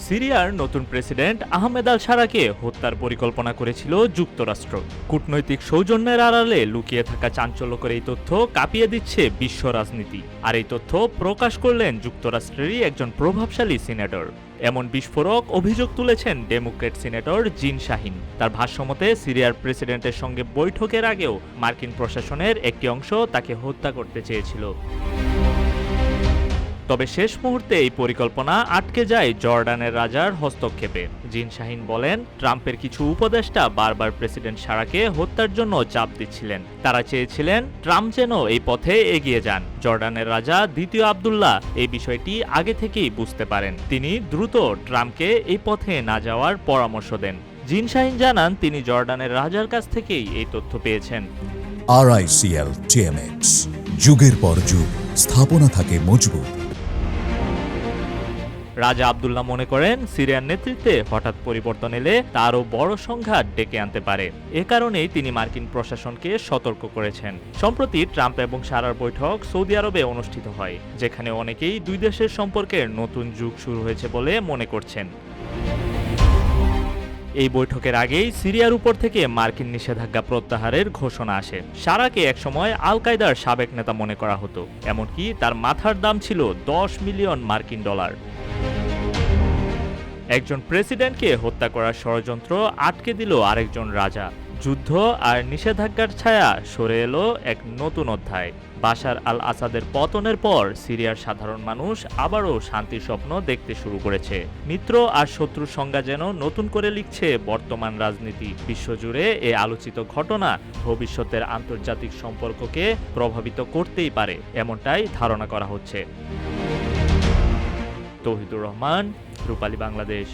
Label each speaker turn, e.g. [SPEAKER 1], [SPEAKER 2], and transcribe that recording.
[SPEAKER 1] সিরিয়ার নতুন প্রেসিডেন্ট আহমেদ আল সারাকে হত্যার পরিকল্পনা করেছিল যুক্তরাষ্ট্র। কূটনৈতিক সৌজন্যের আড়ালে লুকিয়ে থাকা চাঞ্চল্যকর এই তথ্য কাঁপিয়ে দিচ্ছে বিশ্ব রাজনীতি। আর এই তথ্য প্রকাশ করলেন যুক্তরাষ্ট্রেরই একজন প্রভাবশালী সিনেটর। এমন বিস্ফোরক অভিযোগ তুলেছেন ডেমোক্র্যাট সিনেটর জিন শাহিন। তার ভাষ্যমতে সিরিয়ার প্রেসিডেন্টের সঙ্গে বৈঠকের আগেও মার্কিন প্রশাসনের একটি অংশ তাকে হত্যা করতে চেয়েছিল। তবে শেষ মুহূর্তে এই পরিকল্পনা আটকে যায় জর্ডানের রাজার হস্তক্ষেপে। জিন শাহিন বলেন, ট্রাম্পের কিছু উপদেষ্টা বারবার প্রেসিডেন্ট সারাকে হত্যার জন্য চাপ দিচ্ছিলেন। তারা চেয়েছিলেন ট্রাম্প যেন এই পথে এগিয়ে যান। জর্ডানের রাজা দ্বিতীয় আবদুল্লাহ এই বিষয়টি আগে থেকেই বুঝতে পারেন। তিনি দ্রুত ট্রাম্পকে এই পথে না যাওয়ার পরামর্শ দেন। জিন শাহিন জানান, তিনি জর্ডানের রাজার কাছ থেকেই এই তথ্য পেয়েছেন।
[SPEAKER 2] RICL TMX, যুগের পর যুগ স্থাপনা থাকে মজবুত।
[SPEAKER 1] রাজা আবদুল্লাহ মনে করেন, সিরিয়ার নেতৃত্বে হঠাৎ পরিবর্তন এলে তারও বড় সংঘাত ডেকে আনতে পারে। এ কারণেই তিনি মার্কিন প্রশাসনকে সতর্ক করেছেন। সম্প্রতি ট্রাম্প এবং সারার বৈঠক সৌদি আরবে অনুষ্ঠিত হয়, যেখানে অনেকেই দুই দেশের সম্পর্কের নতুন যুগ শুরু হয়েছে বলে মনে করছেন। এই বৈঠকের আগেই সিরিয়ার উপর থেকে মার্কিন নিষেধাজ্ঞা প্রত্যাহারের ঘোষণা আসে। সারাকে একসময় আল কায়দার সাবেক নেতা মনে করা হতো, এমনকি তার মাথার দাম ছিল $10 মিলিয়ন। একজন প্রেসিডেন্টকে হত্যা করার ষড়যন্ত্র আটকে দিল আরেকজন রাজা। যুদ্ধ আর নিষেধাজ্ঞার ছায়া সরে এলো এক নতুন অধ্যায়। বাশার আল আসাদের পতনের পর সিরিয়ার সাধারণ মানুষ আবারও শান্তির স্বপ্ন দেখতে শুরু করেছে। মিত্র আর শত্রুর সংজ্ঞা যেন নতুন করে লিখছে বর্তমান রাজনীতি। বিশ্বজুড়ে এই আলোচিত ঘটনা ভবিষ্যতের আন্তর্জাতিক সম্পর্ককে প্রভাবিত করতেই পারে, এমনটাই ধারণা করা হচ্ছে। তৌহিদুর রহমান, রূপালী বাংলাদেশ।